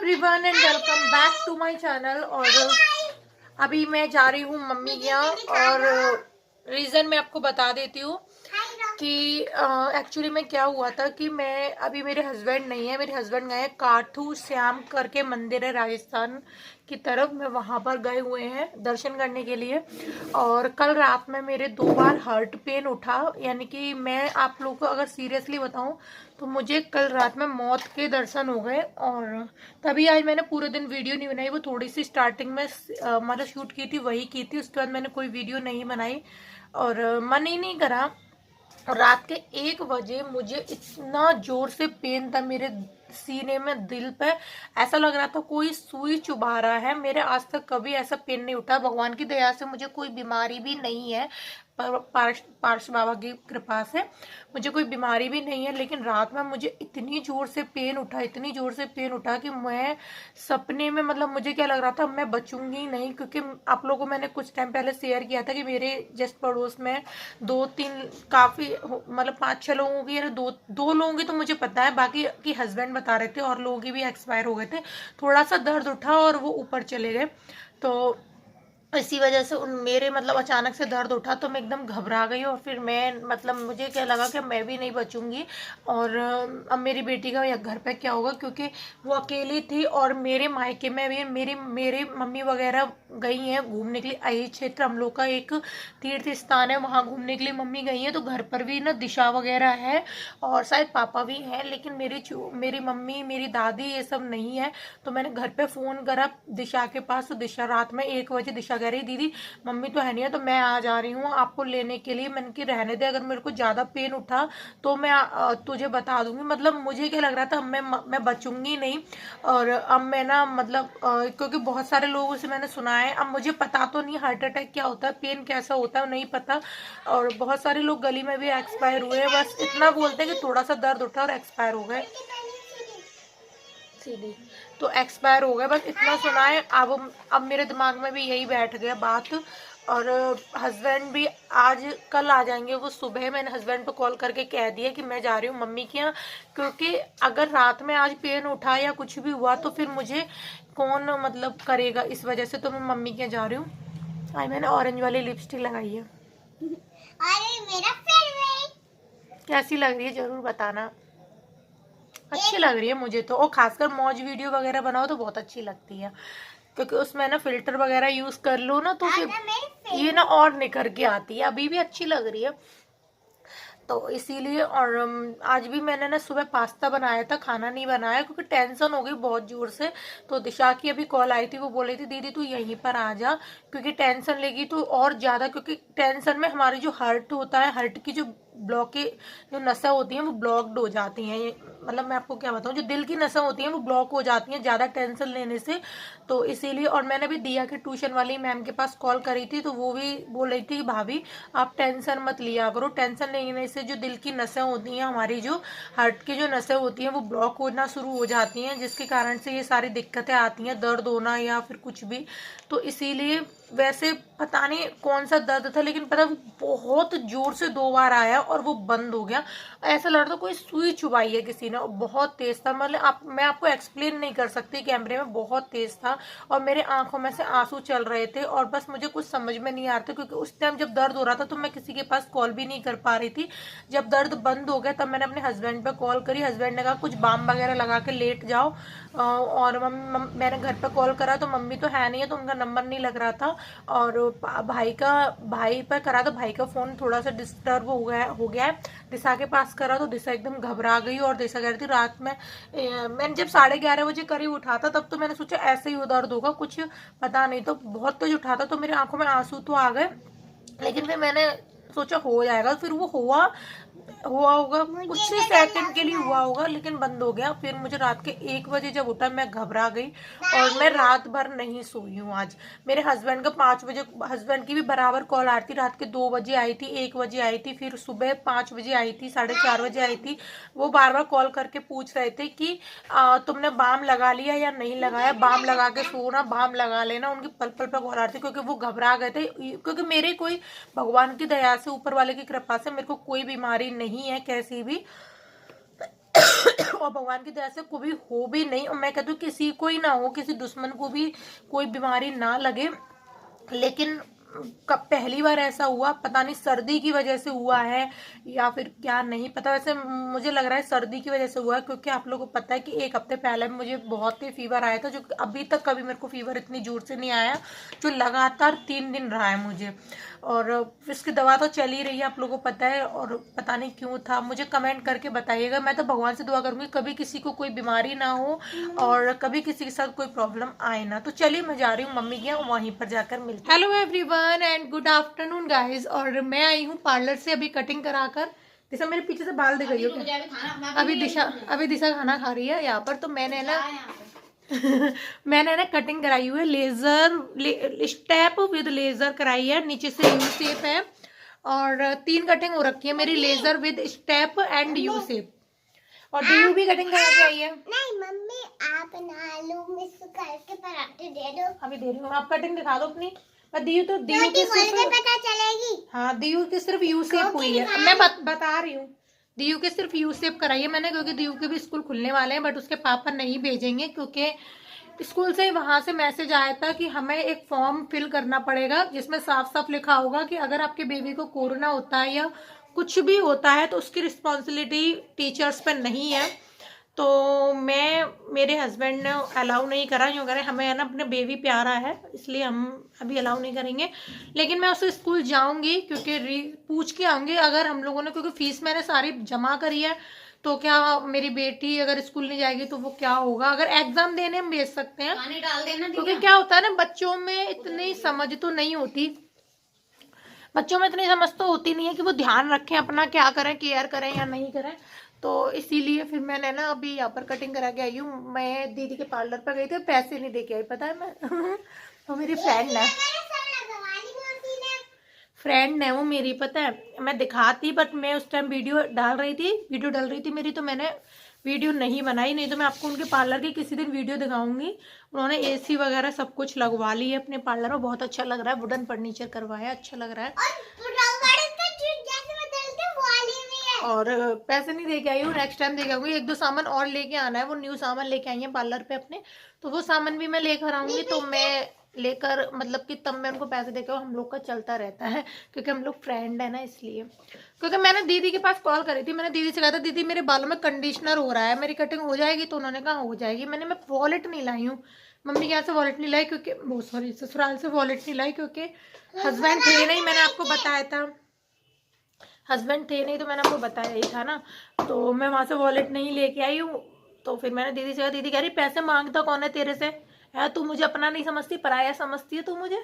Everyone and welcome back to my channel. और अभी मैं जा रही हूँ मम्मी के यहाँ, और रीज़न मैं आपको बता देती हूँ कि एक्चुअली में क्या हुआ था कि मैं अभी, मेरे हस्बैंड नहीं है, मेरे हस्बैंड गए हैं काठू श्याम करके मंदिर है राजस्थान की तरफ, मैं वहाँ पर गए हुए हैं दर्शन करने के लिए। और कल रात में मेरे 2 बार हार्ट पेन उठा, यानी कि मैं आप लोगों को अगर सीरियसली बताऊं तो मुझे कल रात में मौत के दर्शन हो गए। और तभी आज मैंने पूरे दिन वीडियो नहीं बनाई, वो थोड़ी सी स्टार्टिंग में मतलब शूट की थी वही की थी, उसके बाद मैंने कोई वीडियो नहीं बनाई और मन ही नहीं करा। और रात के 1 बजे मुझे इतना जोर से पेन था मेरे सीने में, दिल पे ऐसा लग रहा था कोई सुई चुभा रहा है। मेरे आज तक कभी ऐसा पेन नहीं उठा, भगवान की दया से मुझे कोई बीमारी भी नहीं है, पार्श बाबा की कृपा से मुझे कोई बीमारी भी नहीं है। लेकिन रात में मुझे इतनी जोर से पेन उठा, इतनी जोर से पेन उठा कि मैं सपने में, मतलब मुझे क्या लग रहा था मैं बचूंगी नहीं, क्योंकि आप लोगों को मैंने कुछ टाइम पहले शेयर किया था कि मेरे जस्ट पड़ोस में 2-3 काफी, मतलब 5-6 लोगों की, या दो लोगों की तो मुझे पता है, बाकी की हस्बैंड बता रहे थे, और लोगों की भी एक्सपायर हो गए थे। थोड़ा सा दर्द उठा और वो ऊपर चले गए, तो इसी वजह से उन मेरे, मतलब अचानक से दर्द उठा तो मैं एकदम घबरा गई। और फिर मैं, मतलब मुझे क्या लगा कि मैं भी नहीं बचूंगी, और अब मेरी बेटी का या घर पे क्या होगा, क्योंकि वो अकेली थी। और मेरे मायके में भी मेरी मेरी मम्मी वगैरह गई हैं घूमने के लिए। अही क्षेत्र हम लोग का एक तीर्थ स्थान है, वहाँ घूमने के लिए मम्मी गई है। तो घर पर भी ना दिशा वगैरह है, और शायद पापा भी हैं, लेकिन मेरी मम्मी, मेरी दादी, ये सब नहीं है। तो मैंने घर पे फोन करा दिशा के पास, तो दिशा रात में 1 बजे दिशा कह रही दीदी मम्मी तो है नहीं है, तो मैं आ जा रही हूँ आपको लेने के लिए। मैंने कि रहने दे, अगर मेरे को ज्यादा पेन उठा तो मैं तुझे बता दूंगी। मतलब मुझे क्या लग रहा था मैं बचूंगी नहीं। और अब मैं ना, मतलब क्योंकि बहुत सारे लोगों से मैंने सुना है, अब मुझे पता तो नहीं हार्ट अटैक क्या होता है, पेन कैसा होता है नहीं पता। और बहुत सारे लोग गली में भी एक्सपायर हुए हैं, बस इतना बोलते हैं कि थोड़ा सा दर्द उठा और एक्सपायर हो गए, सीधी तो एक्सपायर हो गए, बस इतना सुना है। अब मेरे दिमाग में भी यही बैठ गया बात। और हस्बैंड भी आज कल आ जाएंगे, वो सुबह मैंने हस्बैंड को कॉल करके कह दिया कि मैं जा रही हूँ मम्मी के यहाँ, क्योंकि अगर रात में आज पेन उठा या कुछ भी हुआ तो फिर मुझे कौन मतलब करेगा, इस वजह से तो मैं मम्मी के यहाँ जा रही हूँ। आज मैंने ऑरेंज वाली लिपस्टिक लगाई है। अरे मेरा फेवरेट, कैसी लग रही है जरूर बताना। अच्छी लग रही है मुझे तो, और खासकर मौज वीडियो वगैरह बनाओ तो बहुत अच्छी लगती है, क्योंकि उसमें ना फिल्टर वगैरह यूज कर लो ना तो फिर ये ना और निखर के आती है। अभी भी अच्छी लग रही है तो इसीलिए। और आज भी मैंने ना सुबह पास्ता बनाया था, खाना नहीं बनाया क्योंकि टेंशन हो गई बहुत जोर से। तो दिशा की अभी कॉल आई थी, वो बोल रही थी दीदी तू यहीं पर आ जा, क्योंकि टेंशन लेगी तो और ज्यादा, क्योंकि टेंशन में हमारी जो हार्ट होता है, हार्ट की जो जो नसें होती हैं वो ब्लॉक्ड हो जाती हैं। मतलब मैं आपको क्या बताऊं, जो दिल की नसें होती हैं वो ब्लॉक हो जाती हैं ज्यादा टेंशन लेने से, तो इसीलिए। और मैंने भी दिया कि ट्यूशन वाली मैम के पास कॉल करी थी, तो वो भी बोल रही थी भाभी आप टेंशन मत लिया करो, टेंशन लेने से जो दिल की नसें होती हैं, हमारी जो हार्ट की जो नसें होती हैं वो ब्लॉक होना शुरू हो जाती हैं, जिसके कारण से ये सारी दिक्कतें आती हैं, दर्द होना या फिर कुछ भी। तो इसीलिए वैसे पता नहीं कौन सा दर्द था, लेकिन पता बहुत जोर से 2 बार आया और वो बंद हो गया। ऐसा लग रहा था कोई सुई चुभाई है किसी ने, और बहुत तेज था। मतलब मैं आपको एक्सप्लेन नहीं कर सकती, कैमरे में बहुत तेज था और मेरे आंखों में से आंसू चल रहे थे, और बस मुझे कुछ समझ में नहीं आ रहा था, क्योंकि उस टाइम जब दर्द हो रहा था तो मैं किसी के पास कॉल भी नहीं कर पा रही थी। जब दर्द बंद हो गया तब मैंने अपने हस्बैंड पे कॉल करी, हस्बैंड ने कहा कुछ बाम वगैरह लगा के लेट जाओ। और मैंने घर पे कॉल करा तो मम्मी तो है नहीं है, तो उनका नंबर नहीं लग रहा था। और भाई पर करा तो भाई का फोन थोड़ा सा डिस्टर्ब हो गया है। दिशा के पास करा तो दिशा एकदम घबरा गई, और दिशा कह रही थी रात में मैंने जब 11:30 बजे करीब उठा था तब तो मैंने सोचा ऐसे ही दर्द होगा, कुछ पता नहीं, तो बहुत तेज उठा था तो मेरे आंखों में आंसू तो आ गए। लेकिन फिर मैंने सोचा हो जाएगा, फिर वो हुआ होगा, कुछ ही सेकंड के लिए हुआ होगा, लेकिन बंद हो गया। फिर मुझे रात के 1 बजे जब उठा मैं घबरा गई, और मैं रात भर नहीं सोई हूँ आज। मेरे हस्बैंड का 5 बजे, हस्बैंड की भी बराबर कॉल आ रही थी, रात के 2 बजे आई थी, 1 बजे आई थी, फिर सुबह 5 बजे आई थी, 4:30 बजे आई थी। वो बार बार कॉल करके पूछ रहे थे कि तुमने बाम लगा लिया या नहीं लगाया, बाम लगा के सोना, बाम लगा लेना। उनकी पल पल पर कॉल आ रही थी, क्योंकि वो घबरा गए थे, क्योंकि मेरे कोई, भगवान की दया से, ऊपर वाले की कृपा से मेरे को कोई बीमारी नहीं है कैसी भी। और भगवान की दया से कभी हो भी नहीं, और मैं कहती हूँ किसी को ही ना हो, किसी दुश्मन को भी कोई बीमारी ना लगे। लेकिन कब पहली बार ऐसा हुआ, पता नहीं सर्दी की वजह से हुआ है या फिर क्या, नहीं पता। वैसे मुझे लग रहा है सर्दी की वजह से हुआ है, क्योंकि आप लोगों को पता है कि एक हफ्ते पहले मुझे बहुत ही फीवर आया था, जो अभी तक कभी मेरे को फीवर इतनी जोर से नहीं आया, जो लगातार 3 दिन रहा है मुझे। और इसकी दवा तो चल ही रही है, आप लोगों को पता है, और पता नहीं क्यों था। मुझे कमेंट करके बताइएगा। मैं तो भगवान से दुआ करूंगी कभी किसी को कोई बीमारी ना हो और कभी किसी के साथ कोई प्रॉब्लम आए ना। तो चलिए मैं जा रही हूँ मम्मी के यहाँ, वहीं पर जाकर मिलती हूँ। Hello everyone and good afternoon guys. और मैं आई हूँ पार्लर से अभी कटिंग कराकर। दिशा मेरे पीछे से बाल दिख रही हो क्या? अभी दिशा खाना खा रही है यहाँ पर। तो मैंने ना मैंने ना कटिंग कराई हुई है, स्टेप विद लेजर कराई है, नीचे से यू शेप है, और 3 कटिंग हो रखी है मेरी, लेजर with step and U shape. और डीयू भी कटिंग करा के आई है। नहीं मम्मी, आप ना आलू मिक्स करके पराठे दे दो। अभी दे रही हूँ, आप कटिंग दिखा दो अपनी। दीयू की सिर्फ पता चलेगी। हाँ, दीयू की सिर्फ यू शेप हुई है, मैं बता रही हूँ। दीयू के सिर्फ यू शेप कराई है मैंने, क्योंकि दीयू के भी स्कूल खुलने वाले हैं, बट उसके पापा नहीं भेजेंगे, क्योंकि स्कूल से वहां से मैसेज आया था कि हमें एक फॉर्म फिल करना पड़ेगा, जिसमें साफ साफ लिखा होगा कि अगर आपके बेबी को कोरोना होता है या कुछ भी होता है तो उसकी रिस्पॉन्सिबिलिटी टीचर्स पर नहीं है। तो मेरे हस्बैंड ने अलाउ नहीं करा, क्यों करें, हमें है ना अपने बेबी प्यारा है, इसलिए हम अभी अलाउ नहीं करेंगे। लेकिन मैं उससे स्कूल जाऊंगी, क्योंकि पूछ के आऊंगी अगर हम लोगों ने, क्योंकि फीस मैंने सारी जमा करी है, तो क्या मेरी बेटी अगर स्कूल नहीं जाएगी तो वो क्या होगा। अगर एग्जाम देने हम भेज सकते हैं, पानी डाल देना, क्योंकि क्या होता है ना, बच्चों में इतनी समझ तो नहीं होती, बच्चों में इतनी समझ तो होती नहीं है कि वो ध्यान रखें अपना, क्या करें, केयर करें या नहीं करें। तो इसीलिए फिर मैंने ना अभी यहाँ पर कटिंग करा के आई हूँ। मैं दीदी के पार्लर पर गई थी, पैसे नहीं दे के आई, पता है मैं वो मेरी फ्रेंड है वो मेरी, पता है। मैं दिखाती, बट मैं उस टाइम वीडियो डाल रही थी मेरी, तो मैंने वीडियो नहीं बनाई, नहीं तो मैं आपको उनके पार्लर की किसी दिन वीडियो दिखाऊंगी। उन्होंने एसी वगैरह सब कुछ लगवा ली है अपने पार्लर में, बहुत अच्छा लग रहा है, वुडन फर्नीचर करवाया, अच्छा लग रहा है। और पैसे नहीं दे के आई हूँ, नेक्स्ट टाइम दे के आऊंगी। 1-2 सामान और लेके आना है, वो न्यू सामान लेके आई है पार्लर पे अपने, तो वो सामान भी मैं लेकर आऊंगी। तो मैं लेकर, मतलब कि तब मैं उनको पैसे देकर, हम लोग का चलता रहता है, क्योंकि हम लोग फ्रेंड है ना, इसलिए। क्योंकि मैंने दीदी के पास कॉल करी थी, मैंने दीदी से कहा था दीदी मेरे बालों में कंडीशनर हो रहा है, मेरी कटिंग हो जाएगी? तो उन्होंने कहा हो जाएगी। मैं वॉलेट नहीं लाई हूँ, मम्मी के यहाँ से वॉलेट नहीं लाई, क्योंकि वो सॉरी ससुराल से वॉलेट नहीं लाई, क्योंकि हस्बैंड थे नहीं, मैंने आपको बताया था, हस्बैंड थे नहीं, तो मैंने आपको बताया ही था ना। तो मैं वहाँ से वॉलेट नहीं लेके आई हूँ। तो फिर मैंने दीदी से कहा, दीदी कह रही पैसे मांगता कौन है तेरे से, है तू मुझे अपना नहीं समझती, पराया समझती है तू मुझे,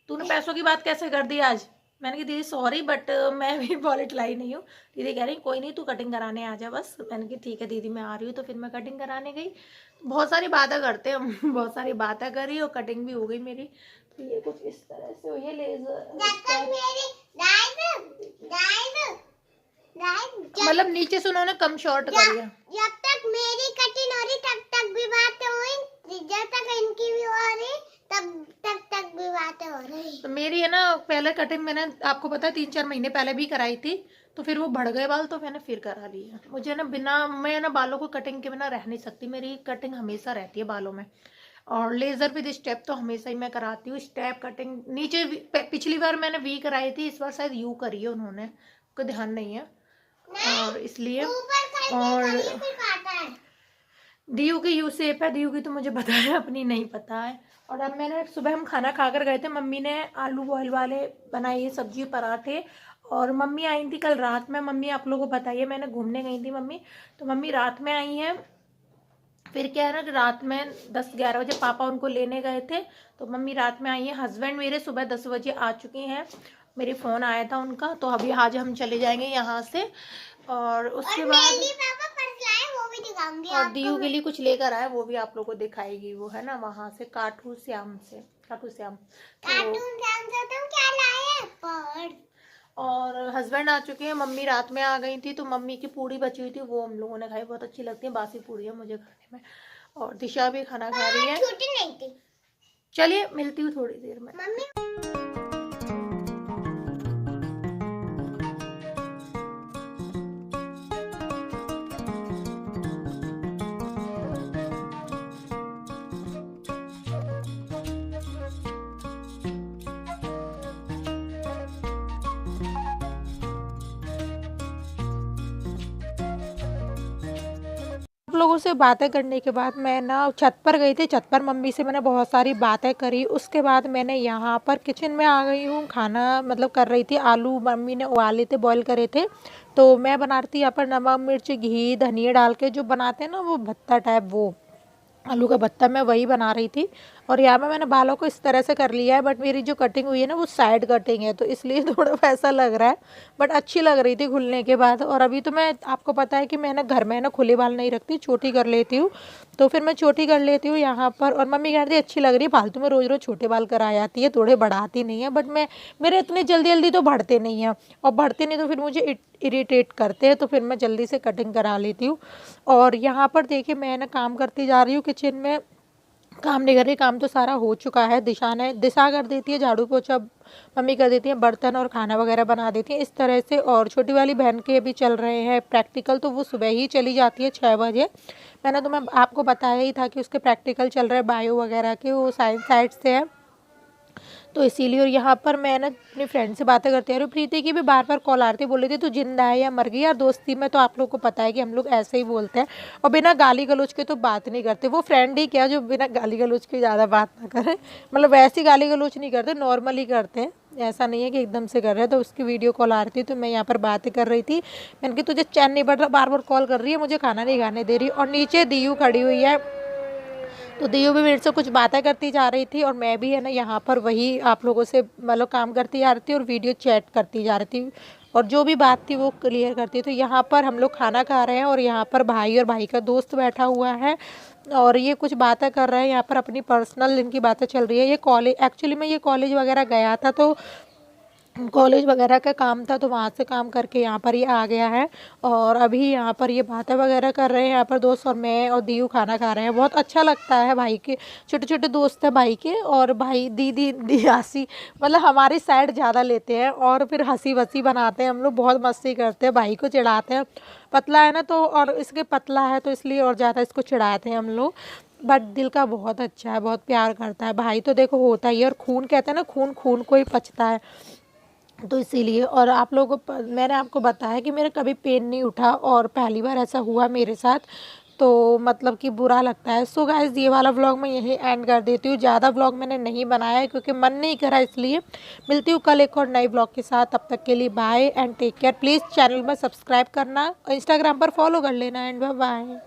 तूने पैसों की बात कैसे कर दी आज। मैंने कहा दीदी सॉरी, बट मैं भी वॉलेट लाई नहीं हूँ। दीदी कह रही कोई नहीं, तू कटिंग कराने आ जा बस। मैंने कहा ठीक है दीदी मैं आ रही हूँ। तो फिर मैं कटिंग कराने गई, बहुत सारी बातें करते हम बहुत सारी बातें करी, और कटिंग भी हो गई मेरी। तो ये कुछ इस तरह से हुई है लेजर, मतलब नीचे से उन्होंने कम शॉर्ट करी है। जब तक मेरी कटिंग हो रही तब तक भी बातें हुई, जब तक इनकी भी हो रही तब तक भी बातें हो रही। तो मेरी है ना पहले कटिंग मैंने आपको पता है 3-4 महीने पहले भी कराई थी, तो फिर वो बढ़ गए बाल, तो मैंने फिर करा लिया। मुझे ना मैं ना बालों को कटिंग के बिना रह नहीं सकती, मेरी कटिंग हमेशा रहती है बालों में। और लेजर विद स्टेप तो हमेशा ही मैं कराती हूँ। स्टेप कटिंग नीचे पिछली बार मैंने वी कराई थी, इस बार शायद यू करी है उन्होंने, को ध्यान नहीं है, और इसलिए। और दीयू की यू शेप है, दीयू की तो मुझे पता है, अपनी नहीं पता है। और अब मैंने सुबह हम खाना खाकर गए थे, मम्मी ने आलू बॉयल वाले बनाए है, सब्जी पराठे। और मम्मी आई थी कल रात में, मम्मी आप लोगों को बताइए, मैंने घूमने गई थी मम्मी, तो मम्मी रात में आई है। फिर क्या है ना कि रात में 10-11 बजे पापा उनको लेने गए थे, तो मम्मी रात में आई है। हस्बैंड मेरे सुबह 10 बजे आ चुके हैं, मेरे फ़ोन आया था उनका, तो अभी आज हम चले जाएंगे यहाँ से। और उसके बाद और दीयू के लिए कुछ लेकर आए, वो भी आप लोगों को दिखाएगी, वो है ना वहाँ से खाटू श्याम और हस्बैंड आ चुके हैं। मम्मी रात में आ गई थी, तो मम्मी की पूड़ी बची हुई थी, वो हम लोगों ने खाई, बहुत अच्छी लगती है बासी पूड़ी है मुझे खाने में। और दिशा भी खाना खा रही है। चलिए मिलती हूँ थोड़ी देर में। लोगों से बातें करने के बाद मैं ना छत पर गई थी। छत पर मम्मी से मैंने बहुत सारी बातें करी। उसके बाद मैंने यहाँ पर किचन में आ गई हूँ। खाना मतलब कर रही थी, आलू मम्मी ने उबाले थे, बॉईल करे थे, तो मैं बना रही थी यहाँ पर नमक मिर्च घी धनिया डाल के जो बनाते हैं ना वो भत्ता टाइप, वो आलू का भत्ता, मैं वही बना रही थी। और यहाँ पे मैंने बालों को इस तरह से कर लिया है, बट मेरी जो कटिंग हुई है ना वो साइड कटिंग है, तो इसलिए थोड़ा वैसा लग रहा है, बट अच्छी लग रही थी खुलने के बाद। और अभी तो मैं, आपको पता है कि मैं ना घर में ना खुले बाल नहीं रखती, छोटी कर लेती हूँ, तो फिर मैं छोटी कर लेती हूँ यहाँ पर। और मम्मी कह रही थी अच्छी लग रही है, फालतू में रोज़ रोज़ छोटे बाल करा आती है, थोड़े बढ़ाती नहीं है, बट मैं, मेरे इतने जल्दी जल्दी तो बढ़ते नहीं हैं, और बढ़ते नहीं तो फिर मुझे इरिटेट करते हैं, तो फिर मैं जल्दी से कटिंग करा लेती हूँ। और यहाँ पर देखिए मैं ना काम करती जा रही हूँ किचन में, काम नहीं कर रही, काम तो सारा हो चुका है। दिशा कर देती है झाड़ू पोछा, मम्मी कर देती है बर्तन और खाना वगैरह बना देती है इस तरह से। और छोटी वाली बहन के भी चल रहे हैं प्रैक्टिकल, तो वो सुबह ही चली जाती है 6 बजे। मैंने तो मैं आपको बताया ही था कि उसके प्रैक्टिकल चल रहे हैं बायो वगैरह के, वो साइंस साइड से है, तो इसीलिए। और यहाँ पर मैं ना अपनी फ्रेंड से बातें करती आ रही हूँ। प्रीति की भी बार बार कॉल आ रही थी, बोल रही थी तू जिंदा है या मर गई। यार दोस्ती में तो आप लोग को पता है कि हम लोग ऐसे ही बोलते हैं, और बिना गाली गलौज के तो बात नहीं करते। वो फ्रेंड ही क्या जो बिना गाली गलौज के ज़्यादा बात ना करे, मतलब वैसी गाली गलौज नहीं करते, नॉर्मली करते हैं, ऐसा नहीं है कि एकदम से कर रहे हैं। तो उसकी वीडियो कॉल आ रही थी, तो मैं यहाँ पर बातें कर रही थी। मैंने कहा तुझे चैन नहीं बढ़ रहा, बार बार कॉल कर रही है, मुझे खाना नहीं खाने दे रही। और नीचे दीयू खड़ी हुई है, तो दियो भी मेरे से कुछ बातें करती जा रही थी, और मैं भी है ना यहाँ पर वही आप लोगों से मतलब काम करती जा रही थी और वीडियो चैट करती जा रही थी, और जो भी बात थी वो क्लियर करती। तो यहाँ पर हम लोग खाना खा रहे हैं, और यहाँ पर भाई और भाई का दोस्त बैठा हुआ है, और ये कुछ बातें कर रहे हैं यहाँ पर, अपनी पर्सनल इनकी बातें चल रही है। ये कॉलेज, एक्चुअली मैं ये कॉलेज वगैरह गया था, तो कॉलेज वगैरह का काम था, तो वहाँ से काम करके यहाँ पर ये आ गया है। और अभी यहाँ पर ये बातें वगैरह कर रहे हैं यहाँ पर दोस्त, और मैं और दीयू खाना खा रहे हैं। बहुत अच्छा लगता है, भाई के छोटे छोटे दोस्त हैं भाई के, और भाई दीदी दी हंसी, मतलब हमारी साइड ज़्यादा लेते हैं, और फिर हंसी वसी बनाते हैं हम लोग, बहुत मस्ती करते हैं, भाई को चिढ़ाते हैं। पतला है ना तो, और इसके पतला है तो इसलिए और ज़्यादा इसको चिढ़ाते हैं हम लोग। बट दिल का बहुत अच्छा है, बहुत प्यार करता है भाई, तो देखो होता ही है। और खून कहते हैं ना, खून खून को ही पचता है, तो इसीलिए। और आप लोगों को मैंने आपको बताया कि मेरा कभी पेन नहीं उठा, और पहली बार ऐसा हुआ मेरे साथ, तो मतलब कि बुरा लगता है। सो गाइस ये वाला व्लॉग मैं यहीं एंड कर देती हूँ। ज़्यादा व्लॉग मैंने नहीं बनाया है क्योंकि मन नहीं करा, इसलिए। मिलती हूँ कल एक और नई व्लॉग के साथ, तब तक के लिए bye and take care. Please channel में सब्सक्राइब करना, इंस्टाग्राम पर फॉलो कर लेना, एंड बाय बाय।